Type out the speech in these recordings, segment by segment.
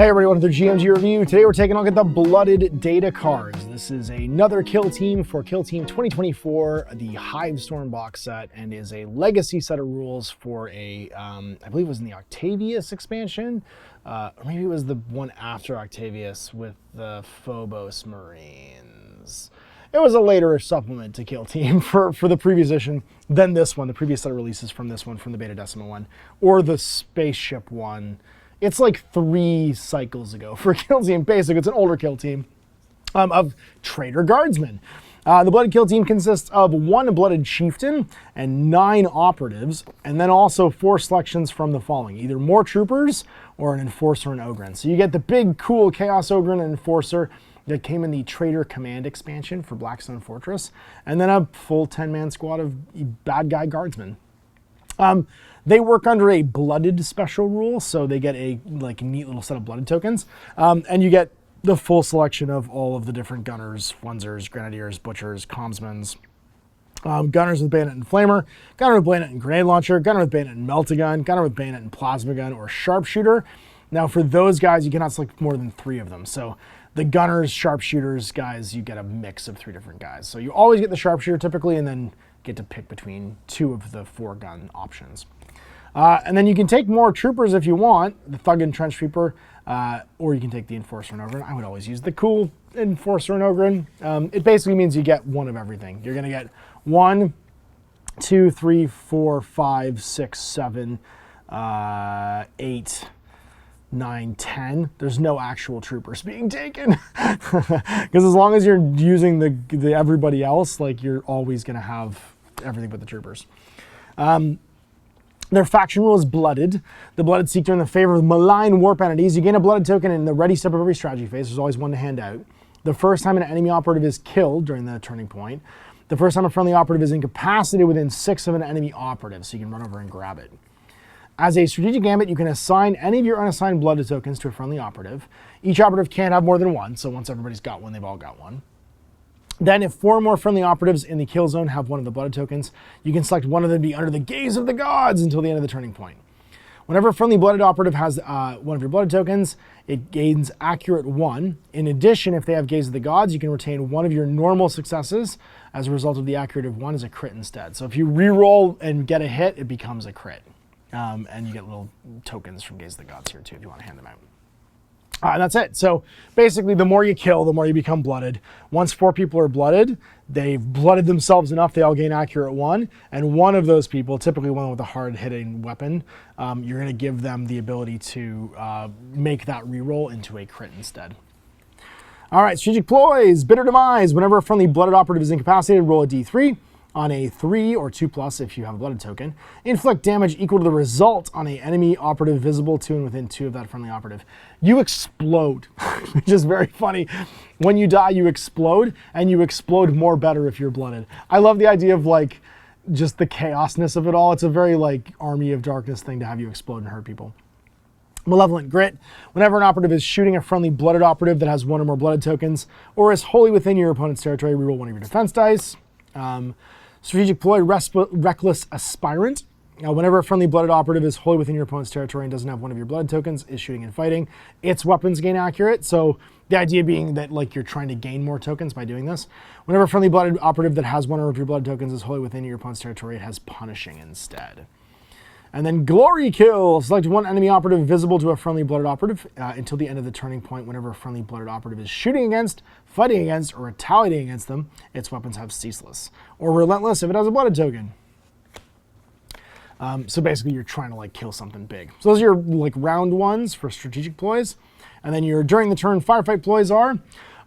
Hey everybody, welcome to the GMG review. Today we're taking a look at the Blooeded Datacards. This is another kill team for Kill Team 2024, the Hive Storm box set, and is a legacy set of rules for a, I believe it was in the Octavius expansion, or maybe it was the one after Octavius with the Phobos Marines. It was a later supplement to Kill Team for the previous edition than this one, the previous set of releases from this one, from the Beta Decima one, or the spaceship one. It's like 3 cycles ago for Kill Team. Basically, it's an older Kill Team of Traitor Guardsmen. The Blooeded Kill Team consists of 1 Blooeded Chieftain and 9 Operatives, and then also 4 selections from the following: either more Troopers or an Enforcer and Ogryn. So you get the big, cool Chaos Ogryn and Enforcer that came in the Traitor Command expansion for Blackstone Fortress, and then a full 10-man squad of bad guy Guardsmen. They work under a Blooeded special rule, so they get a neat little set of Blooeded tokens, and you get the full selection of all of the different Gunners, Flunsers, Grenadiers, Butchers, Commsmans, Gunners with Bayonet and Flamer, Gunner with Bayonet and Grenade Launcher, Gunner with Bayonet and Melt-A-Gun, Gunner with Bayonet and Plasma Gun, or Sharpshooter. Now for those guys, you cannot select more than 3 of them. So the Gunners, Sharpshooters guys, you get a mix of 3 different guys. So you always get the Sharpshooter typically, and then get to pick between 2 of the 4 gun options. And then you can take more Troopers if you want, the Thug and Trench Trooper, or you can take the Enforcer and Ogryn. I would always use the cool Enforcer and Ogryn. It basically means you get 1 of everything. You're going to get 1, 2, 3, 4, 5, 6, 7, 8, 9, 10. There's no actual Troopers being taken. Because as long as you're using the everybody else, you're always going to have everything but the Troopers. Their faction rule is Blooeded. The Blooeded seek to earn the favor of malign warp entities. You gain a Blooeded token in the ready step of every strategy phase. There's always 1 to hand out. The first time an enemy operative is killed during the turning point. The first time a friendly operative is incapacitated within 6 of an enemy operative, so you can run over and grab it. As a strategic gambit, you can assign any of your unassigned Blooeded tokens to a friendly operative. Each operative can't have more than 1, so once everybody's got 1, they've all got 1. Then if 4 more friendly operatives in the kill zone have 1 of the Blooeded tokens, you can select 1 of them to be under the gaze of the gods until the end of the turning point. Whenever a friendly Blooeded operative has 1 of your Blooeded tokens, it gains Accurate 1. In addition, if they have Gaze of the Gods, you can retain 1 of your normal successes as a result of the Accurate of 1 as a crit instead. So if you reroll and get a hit, it becomes a crit. And you get little tokens from Gaze of the Gods here too if you want to hand them out. And that's it. So basically, the more you kill, the more you become Blooeded. Once 4 people are Blooeded, they've blooded themselves enough, they all gain Accurate 1. And 1 of those people, typically one with a hard-hitting weapon, you're going to give them the ability to make that reroll into a crit instead. All right, strategic ploys, bitter demise. Whenever a friendly Blooeded operative is incapacitated, roll a d3. On a 3 or 2+ if you have a Blooeded token. Inflict damage equal to the result on an enemy operative visible to and within 2 of that friendly operative. You explode, which is very funny. When you die, you explode, and you explode more better if you're Blooeded. I love the idea of just the chaosness of it all. It's a very Army of Darkness thing to have you explode and hurt people. Malevolent Grit. Whenever an operative is shooting a friendly Blooeded operative that has 1 or more Blooeded tokens, or is wholly within your opponent's territory, reroll 1 of your defense dice. Strategic ploy, Reckless Aspirant. Whenever a friendly Blooeded operative is wholly within your opponent's territory and doesn't have 1 of your Blooeded tokens, is shooting and fighting, its weapons gain Accurate. So the idea being that you're trying to gain more tokens by doing this. Whenever a friendly Blooeded operative that has 1 of your Blooeded tokens is wholly within your opponent's territory, it has Punishing instead. And then Glory Kill. Select 1 enemy operative visible to a friendly Blooeded operative until the end of the turning point. Whenever a friendly Blooeded operative is shooting against, fighting against, or retaliating against them, its weapons have Ceaseless. Or Relentless if it has a Blooeded token. So basically you're trying to kill something big. So those are your round 1s for strategic ploys. And then your during the turn Firefight ploys are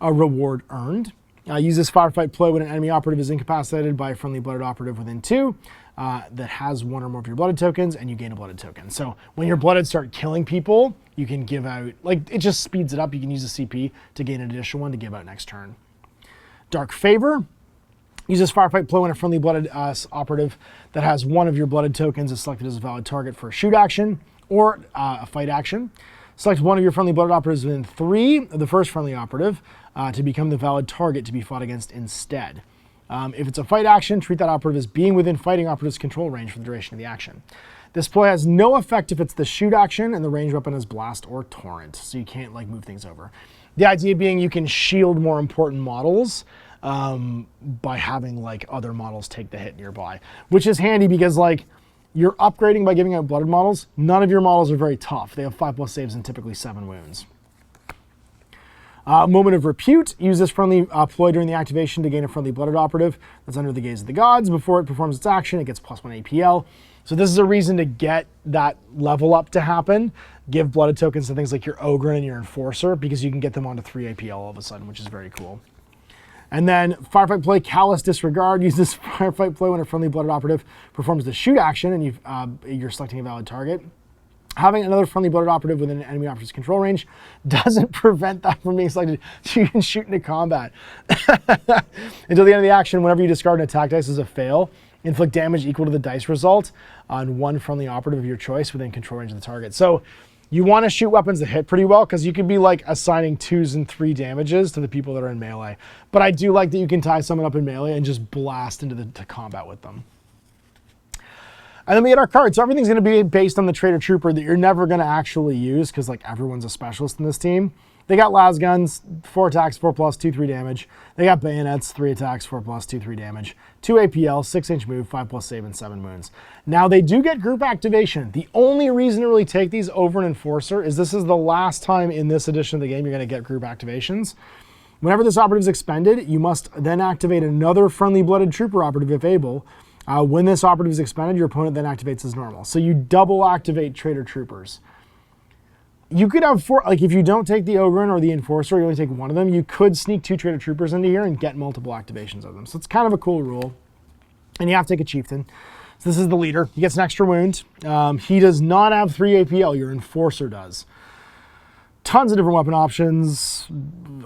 a reward earned. Use this Firefight ploy when an enemy operative is incapacitated by a friendly Blooeded operative within 2. That has 1 or more of your Blooeded tokens, and you gain a Blooeded token. So when your Blooeded start killing people, you can give out, it just speeds it up. You can use a CP to gain an additional 1 to give out next turn. Dark Favor. Use this Firefight ploy when a friendly Blooeded operative that has 1 of your Blooeded tokens is selected as a valid target for a shoot action or a fight action. Select 1 of your friendly Blooeded operatives within 3 of the first friendly operative to become the valid target to be fought against instead. If it's a fight action, treat that operative as being within fighting operative's control range for the duration of the action. This ploy has no effect if it's the shoot action and the ranged weapon is blast or torrent, so you can't like move things over. The idea being you can shield more important models by having like other models take the hit nearby, which is handy because like you're upgrading by giving out blooded models. None of your models are very tough. They have 5+ saves and typically 7 wounds. Moment of Repute. Use this friendly ploy during the activation to gain a friendly blooded operative that's under the gaze of the gods. Before it performs its action, it gets +1 APL. So this is a reason to get that level up to happen. Give blooded tokens to things like your ogryn and your enforcer because you can get them onto 3 APL all of a sudden, which is very cool. And then Firefight ploy, Callous Disregard. Use this Firefight ploy when a friendly blooded operative performs the shoot action and you're selecting a valid target. Having another friendly blooded operative within an enemy operative's control range doesn't prevent that from being selected. So you can shoot into combat. Until the end of the action, whenever you discard an attack dice as a fail, inflict damage equal to the dice result on one friendly operative of your choice within control range of the target. So you want to shoot weapons that hit pretty well because you could be like assigning 2s and 3 damages to the people that are in melee. But I do like that you can tie someone up in melee and just blast into the combat with them. And then we get our cards. So everything's going to be based on the Trader Trooper that you're never going to actually use because like everyone's a specialist in this team. They got las guns, 4 attacks, 4+, 2/3 damage. They got bayonets, 3 attacks, 4+, 2/3 damage. 2 APL, 6-inch move, 5+ save, and 7 wounds. Now they do get group activation. The only reason to really take these over an enforcer is this is the last time in this edition of the game you're going to get group activations. Whenever this operative is expended, you must then activate another friendly blooded trooper operative if able. When this operative is expended, your opponent then activates as normal. So you double activate Trader Troopers. You could have 4, like if you don't take the ogryn or the enforcer, you only take one of them, you could sneak 2 Trader Troopers into here and get multiple activations of them. So it's kind of a cool rule. And you have to take a chieftain. So this is the leader. He gets an extra wound. He does not have 3 APL, your enforcer does. Tons of different weapon options.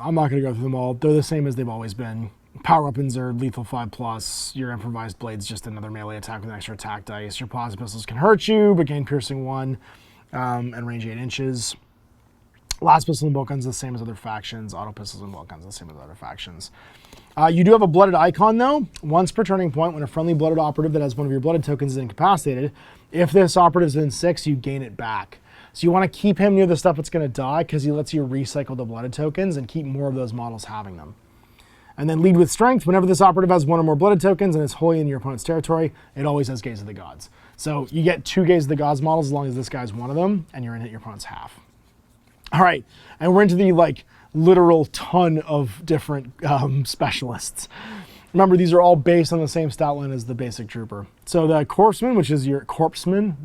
I'm not going to go through them all. They're the same as they've always been. Power weapons are lethal 5+. Your improvised blade's just another melee attack with an extra attack dice. Your plasma pistols can hurt you, but gain piercing 1 and range 8 inches. Last pistol and bolt guns are the same as other factions. Auto pistols and bolt guns are the same as other factions. You do have a blooded icon though. Once per turning point, when a friendly blooded operative that has one of your blooded tokens is incapacitated, if this operative is in 6, you gain it back. So you want to keep him near the stuff that's going to die because he lets you recycle the blooded tokens and keep more of those models having them. And then lead with strength. Whenever this operative has 1 or more blooded tokens and is wholly in your opponent's territory, it always has Gaze of the Gods. So you get 2 Gaze of the Gods models as long as this guy's one of them, and you're in it your opponent's half. All right, and we're into the like literal ton of different specialists. Remember, these are all based on the same stat line as the basic trooper. So the corpsman, which is your corpsman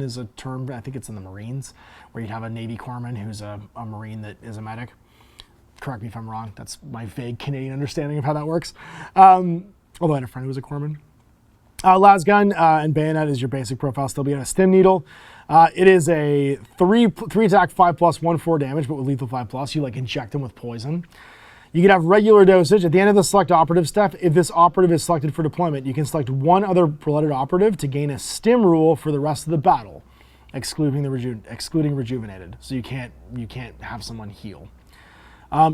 is a term, I think it's in the Marines, where you'd have a Navy corpsman who's a Marine that is a medic. Correct me if I'm wrong. That's my vague Canadian understanding of how that works. Although I had a friend who was a corpsman. Las gun and bayonet is your basic profile. Still be on a stim needle. It is a 3 attack 5+, 1/4 damage, but with lethal 5+. You like inject them with poison. You can have regular dosage. At the end of the select operative step, if this operative is selected for deployment, you can select one other blooded operative to gain a stim rule for the rest of the battle, excluding rejuvenated. So you can't have someone heal.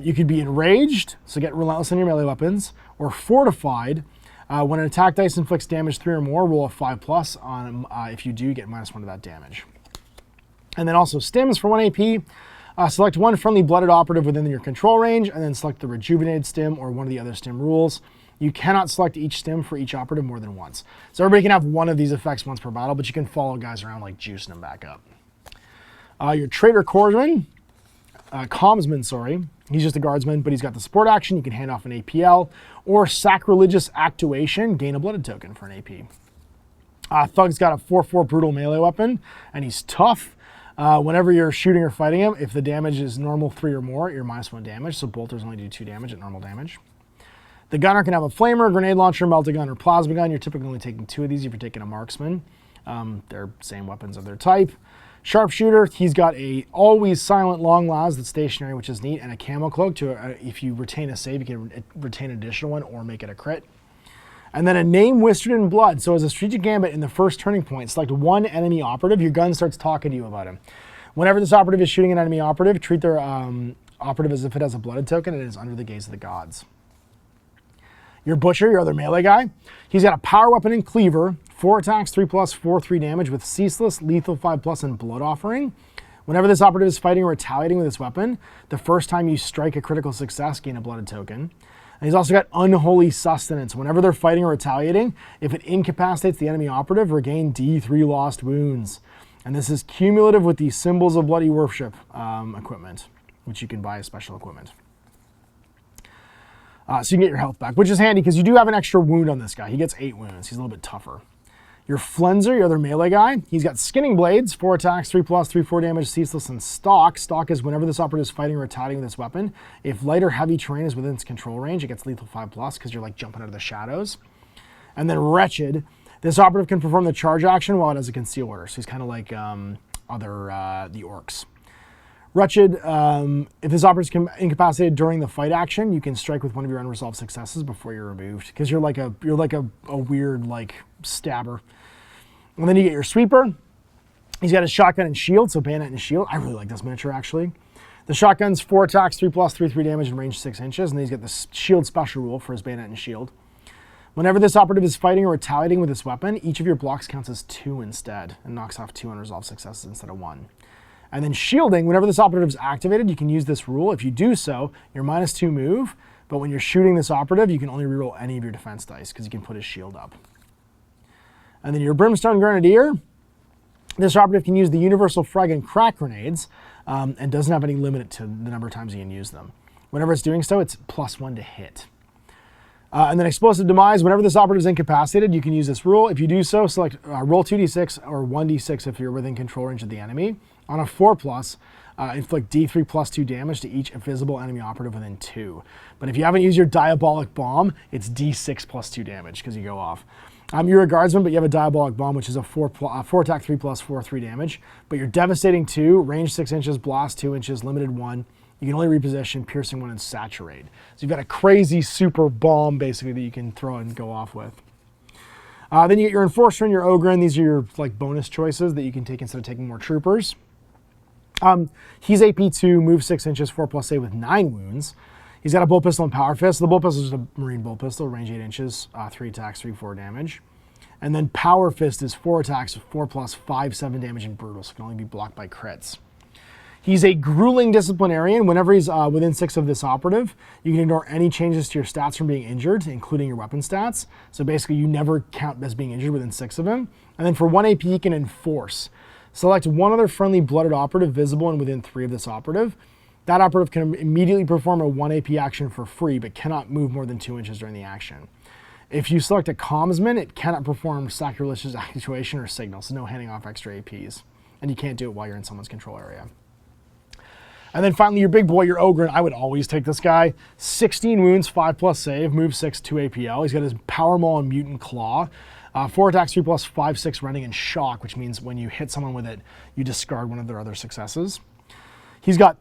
You could be enraged, so get relentless on your melee weapons, or fortified. When an attack dice inflicts damage 3 or more, roll a 5+. On if you do, you get -1 to that damage. And then also stims for 1 AP. Select one friendly blooded operative within your control range, and then select the rejuvenated stim or one of the other stim rules. You cannot select each stim for each operative more than once. So everybody can have one of these effects once per battle, but you can follow guys around like juicing them back up. Your Trader Commsman, sorry. He's just a guardsman, but he's got the support action. You can hand off an APL, or Sacrilegious Actuation, gain a blooded token for an AP. Thug's got a 4/4 brutal melee weapon, and he's tough. Whenever you're shooting or fighting him, if the damage is normal 3 or more, you're -1 damage, so bolters only do 2 damage at normal damage. The gunner can have a flamer, grenade launcher, melta gun, or plasma gun. You're typically only taking 2 of these if you're taking a marksman. They're same weapons of their type. Sharpshooter, he's got a always silent long las that's stationary, which is neat, and a camo cloak to if you retain a save, you can retain an additional one or make it a crit. And then a name whispered in blood. So as a strategic gambit in the first turning point, select one enemy operative. Your gun starts talking to you about him. Whenever this operative is shooting an enemy operative, treat their operative as if it has a blooded token and it is under the gaze of the gods. Your Butcher, your other melee guy, he's got a power weapon and cleaver, 4 attacks, 3+, 4/3 damage with ceaseless, lethal 5+, and blood offering. Whenever this operative is fighting or retaliating with this weapon, the first time you strike a critical success, gain a blooded token. And he's also got Unholy Sustenance. Whenever they're fighting or retaliating, if it incapacitates the enemy operative, regain D3 lost wounds. And this is cumulative with the Symbols of Bloody Worship equipment, which you can buy as special equipment. So you can get your health back, which is handy because you do have an extra wound on this guy. He gets 8 wounds. He's a little bit tougher. Your Flenser, your other melee guy, he's got Skinning Blades, 4 attacks, 3+, 3/4 damage, ceaseless, and Stalk. Stalk is whenever this operative is fighting or retaliating with this weapon, if light or heavy terrain is within its control range, it gets lethal 5+, because you're like jumping out of the shadows. And then Wretched, this operative can perform the charge action while it has a conceal order. So he's kind of like the orcs. Wretched, if this operative is incapacitated during the fight action, you can strike with one of your unresolved successes before you're removed, because you're like a weird like stabber. And then you get your Sweeper. He's got his shotgun and shield, so bayonet and shield. I really like this miniature actually. The shotgun's 4 attacks, 3+, 3/3 damage, and range 6 inches, and then he's got the shield special rule for his bayonet and shield. Whenever this operative is fighting or retaliating with this weapon, each of your blocks counts as 2 instead, and knocks off 2 unresolved successes instead of 1. And then shielding, whenever this operative is activated, you can use this rule. If you do so, you're -2 move, but when you're shooting this operative, you can only reroll any of your defense dice because you can put his shield up. And then your Brimstone Grenadier, this operative can use the Universal Frag and Crack Grenades and doesn't have any limit to the number of times you can use them. Whenever it's doing so, it's +1 to hit. And then Explosive Demise, whenever this operative is incapacitated, you can use this rule. If you do so, select roll 2d6 or 1d6 if you're within control range of the enemy. On a 4+, inflict D3 +2 damage to each invisible enemy operative within 2. But if you haven't used your Diabolic Bomb, it's D6 +2 damage because you go off. You're a guardsman, but you have a Diabolic Bomb, which is a 4 attack, 3+, 4/3 damage. But you're Devastating 2, range 6 inches, blast 2 inches, limited 1. You can only reposition, piercing 1, and saturate. So you've got a crazy super bomb, basically, that you can throw and go off with. Then you get your Enforcer and your Ogryn. These are your like bonus choices that you can take instead of taking more troopers. He's AP 2, move 6 inches, 4+A with 9 wounds. He's got a bolt pistol and power fist. The bolt pistol is a marine bolt pistol, range 8 inches, 3 attacks, 3/4 damage. And then power fist is 4 attacks, 4+, 5/7 damage, and brutal, so it can only be blocked by crits. He's a grueling disciplinarian. Whenever he's within 6 of this operative, you can ignore any changes to your stats from being injured, including your weapon stats. So basically, you never count as being injured within 6 of him. And then for 1 AP, he can enforce. Select one other friendly blooded operative visible and within 3 of this operative. That operative can immediately perform a 1 AP action for free, but cannot move more than 2 inches during the action. If you select a commsman, it cannot perform sacrilegious actuation or signal, so no handing off extra APs. And you can't do it while you're in someone's control area. And then finally, your big boy, your Ogryn. I would always take this guy. 16 wounds, 5+ save, move 6, 2 APL. He's got his Power Maul and Mutant Claw. 4 attacks, 3+, 5, 6 running, and shock, which means when you hit someone with it, you discard one of their other successes. He's got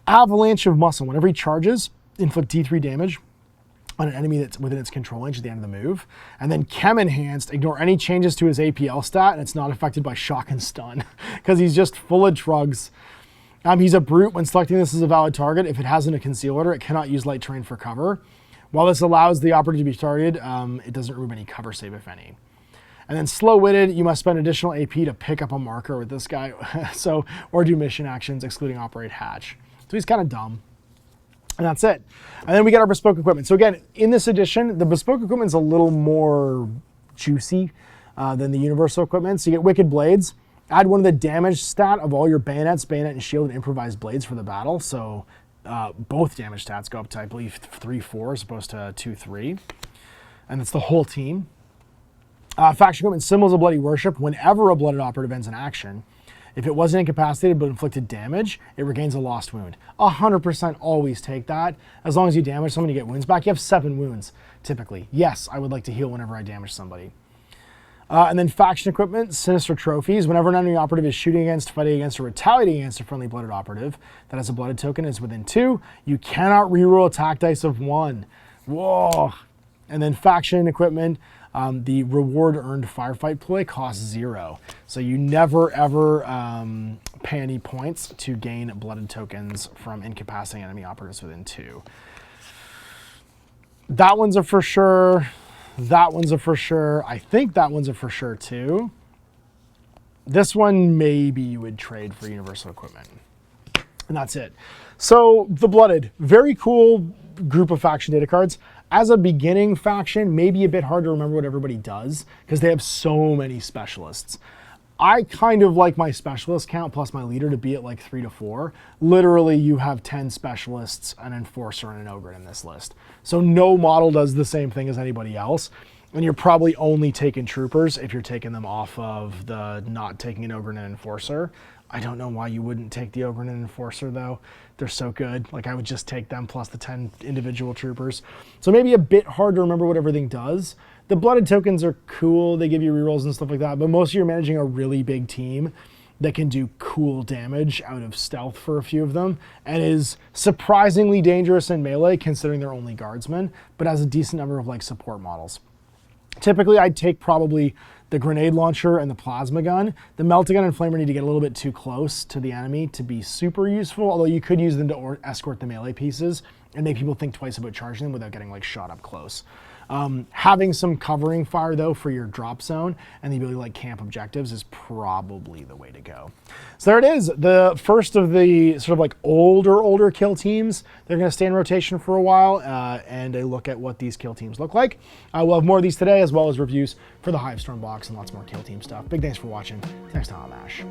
Avalanche of Muscle. Whenever he charges, inflict D3 damage on an enemy that's within its control range at the end of the move. And then Chem Enhanced, ignore any changes to his APL stat, and it's not affected by shock and stun, because he's just full of drugs. He's a brute. When selecting this as a valid target, if it hasn't a conceal order, it cannot use light terrain for cover. While this allows the operative to be targeted, it doesn't remove any cover save, if any. And then Slow-Witted, you must spend additional AP to pick up a marker with this guy, or do mission actions, excluding Operate Hatch. So he's kind of dumb. And that's it. And then we get our bespoke equipment. So again, in this edition, the bespoke equipment is a little more juicy than the universal equipment. So you get Wicked Blades. Add one of the damage stat of all your bayonets, bayonet and shield, and improvised blades for the battle. So both damage stats go up to, I believe, 3/4 as opposed to 2/3. And it's the whole team. Faction equipment, Symbols of Bloody Worship. Whenever a blooded operative ends an action, if it wasn't incapacitated but inflicted damage, it regains a lost wound. 100% always take that. As long as you damage someone, you get wounds back. You have 7 wounds, typically. Yes, I would like to heal whenever I damage somebody. And then faction equipment, Sinister Trophies. Whenever an enemy operative is shooting against, fighting against, or retaliating against a friendly blooded operative that has a blooded token is within 2, you cannot reroll attack dice of 1. Whoa! And then faction equipment, the reward earned Firefight ploy costs 0. So you never ever pay any points to gain blooded tokens from incapacitating enemy operatives within 2. That one's a for sure. That one's a for sure. I think that one's a for sure too. This one, maybe you would trade for universal equipment. And that's it. So the Blooeded, very cool group of faction data cards. As a beginning faction, maybe a bit hard to remember what everybody does because they have so many specialists. I kind of like my specialist count plus my leader to be at like 3 to 4. Literally, you have 10 specialists, an enforcer, and an ogryn in this list. So no model does the same thing as anybody else. And you're probably only taking troopers if you're taking them off of the not taking an ogryn and enforcer. I don't know why you wouldn't take the ogryn and enforcer though. They're so good. Like I would just take them plus the 10 individual troopers. So maybe a bit hard to remember what everything does. The Blooeded tokens are cool. They give you rerolls and stuff like that. But mostly you're managing a really big team that can do cool damage out of stealth for a few of them and is surprisingly dangerous in melee considering they're only guardsmen, but has a decent number of like support models. Typically, I'd take probably the grenade launcher and the plasma gun. The melta gun and flamer need to get a little bit too close to the enemy to be super useful, although you could use them to escort the melee pieces and make people think twice about charging them without getting like shot up close. Having some covering fire though for your drop zone and the ability to like camp objectives is probably the way to go. So there it is, the first of the sort of like older kill teams. They're going to stay in rotation for a while and a look at what these kill teams look like. We'll have more of these today as well as reviews for the Hive Storm box and lots more kill team stuff. Big thanks for watching. Next time, I'm Ash.